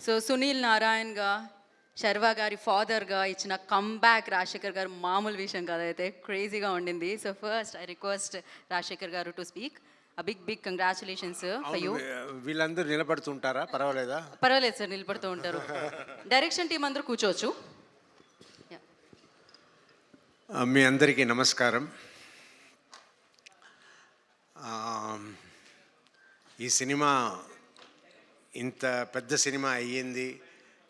So Sunil నారాయణ్గా, Sharwa గారి ఫాదర్గా ఇచ్చిన comeback Rajasekhar గారు మామూలు విషయం కాదైతే క్రేజీగా ఉండింది. So first I request Rajasekhar garu to speak. Big congratulations for you. వీళ్ళందరూ నిలబడుతుంటారా? పర్వాలేదా? పర్వాలేదు సార్, నిలబడుతూ ఉంటారు. డైరెక్షన్ టీం అందరూ కూర్చోవచ్చు. మీ అందరికీ నమస్కారం. ఈ సినిమా ఇంత పెద్ద సినిమా అయ్యింది,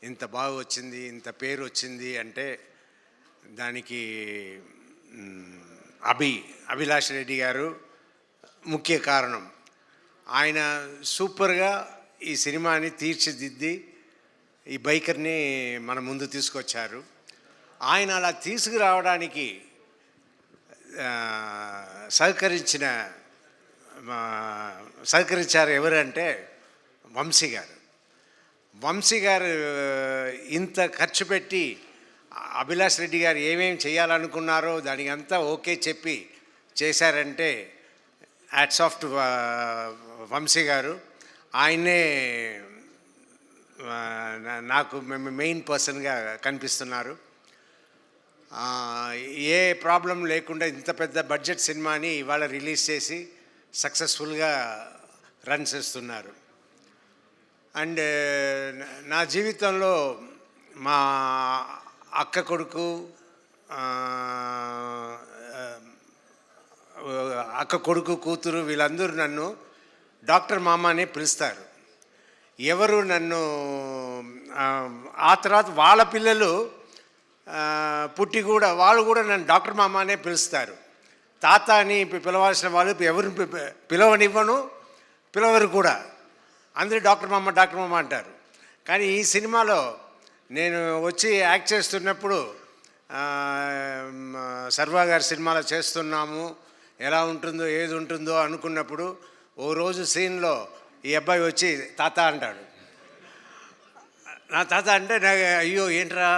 ఇంత బాగా వచ్చింది, ఇంత పేరు వచ్చింది అంటే దానికి అభిలాష్ రెడ్డి గారు ముఖ్య కారణం. ఆయన సూపర్గా ఈ సినిమాని తీర్చిదిద్ది ఈ బైకర్ని మన ముందు తీసుకొచ్చారు. ఆయన అలా తీసుకురావడానికి సహకరించారు ఎవరంటే వంశీ గారు. వంశీ గారు ఇంత ఖర్చు పెట్టి అభిలాష్ రెడ్డి గారు ఏమేమి చేయాలనుకున్నారో దానికి అంతా ఓకే చెప్పి చేశారంటే హ్యాట్స్ ఆఫ్ టు వంశీ గారు. ఆయనే నాకు మెయిన్ పర్సన్గా కనిపిస్తున్నారు. ఏ ప్రాబ్లం లేకుండా ఇంత పెద్ద బడ్జెట్ సినిమాని ఇవాళ రిలీజ్ చేసి సక్సెస్ఫుల్గా రన్ చేస్తున్నారు. అండ్ నా జీవితంలో మా అక్క కొడుకు కూతురు వీళ్ళందరూ నన్ను డాక్టర్ మామ అని పిలుస్తారు. ఎవరు నన్ను ఆ తర్వాత వాళ్ళ పిల్లలు పుట్టి కూడా వాళ్ళు కూడా నన్ను డాక్టర్ మామ అనే పిలుస్తారు. తాత అని పిలవాల్సిన వాళ్ళు ఎవరిని పిలవనివ్వను, పిలవరు కూడా. అందరూ డాక్టర్ మామ అంటారు. కానీ ఈ సినిమాలో నేను వచ్చి యాక్ట్ చేస్తున్నప్పుడు సర్వా గారి సినిమాలో చేస్తున్నాము, ఎలా ఉంటుందో ఏది ఉంటుందో అనుకున్నప్పుడు ఓ రోజు సీన్లో ఈ అబ్బాయి వచ్చి తాత అంటాడు. నా తాత అంటే నాకు అయ్యో ఏంట్రా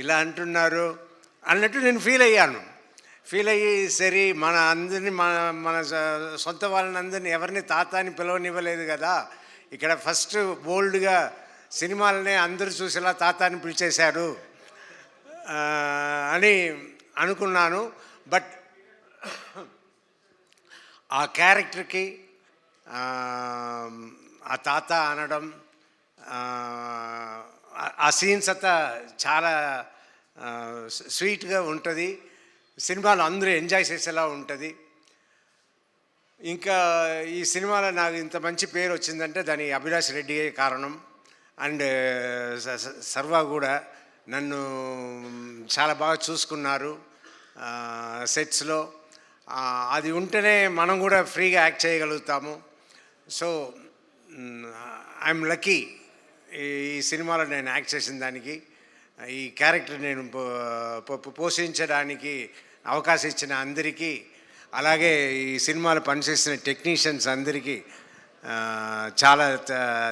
ఇలా అంటున్నారు అన్నట్టు నేను ఫీల్ అయ్యి సరే మన అందరినీ మన సొంత వాళ్ళని అందరినీ ఎవరిని తాత అని పిలవనివ్వలేదు కదా, ఇక్కడ ఫస్ట్ బోల్డ్గా సినిమాలనే అందరూ చూసేలా తాత అని పిలిచేశారు అని అనుకున్నాను. బట్ ఆ క్యారెక్టర్కి ఆ తాత అనడం, ఆ సీన్స్ అంతా చాలా స్వీట్గా ఉంటుంది. సినిమాలో అందరూ ఎంజాయ్ చేసేలా ఉంటుంది. ఇంకా ఈ సినిమాలో నాకు ఇంత మంచి పేరు వచ్చిందంటే దాని అభిలాష్ రెడ్డి కారణం. అండ్ సర్వా కూడా నన్ను చాలా బాగా చూసుకున్నారు సెట్స్లో. అది ఉంటేనే మనం కూడా ఫ్రీగా యాక్ట్ చేయగలుగుతాము. సో ఐఎమ్ లక్కీ ఈ సినిమాలో నేను యాక్ట్ చేసిన దానికి, ఈ క్యారెక్టర్ నేను పోషించడానికి అవకాశం ఇచ్చిన అందరికీ, అలాగే ఈ సినిమాలో పనిచేసిన టెక్నీషియన్స్ అందరికీ చాలా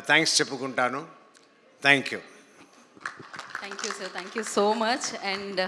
థ్యాంక్స్ చెప్పుకుంటాను. Thank you sir, thank you so much. And